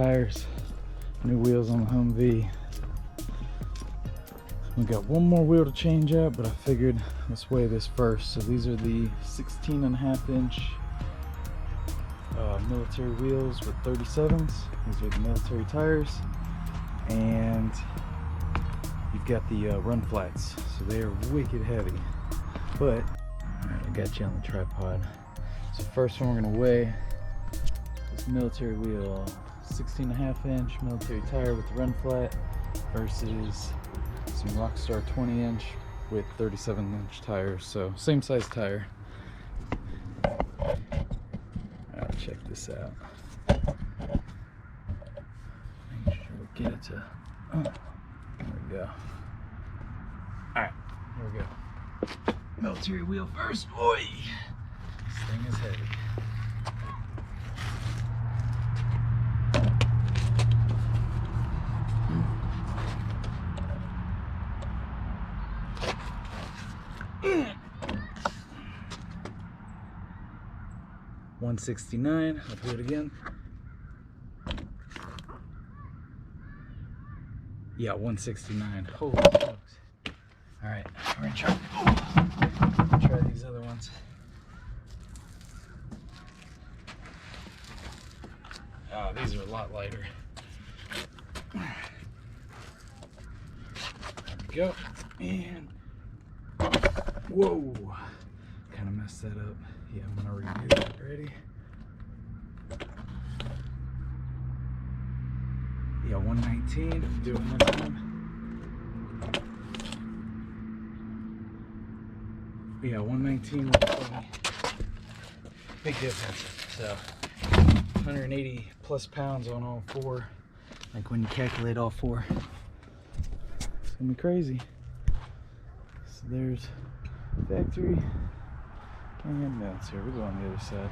tires, new wheels on the Humvee. We got one more wheel to change out, but I figured let's weigh this first. So these are the 16.5-inch military wheels with 37s. These are the military tires, and you've got the run flats, so they are wicked heavy. But alright, I got you on the tripod. So first one we're gonna weigh this military wheel, 16.5-inch military tire with the run flat versus some Rockstar 20-inch with 37-inch tires. So same size tire. Alright, check this out. Make sure we get it to, oh, there we go. Alright, here we go. Military wheel first. Oi! This thing is heavy. $169. I'll do it again. Yeah, $169. Holy smokes. Alright, we're gonna try these other ones. Oh, these are a lot lighter. There we go. And whoa, kind of messed that up. Yeah, I'm gonna redo that. Ready? Yeah, 119. Do it one more time. Yeah, 119 with 20. Big difference. So 180 plus pounds on all four. Like when you calculate all four, it's gonna be crazy. So there's factory and military. We'll go on the other side.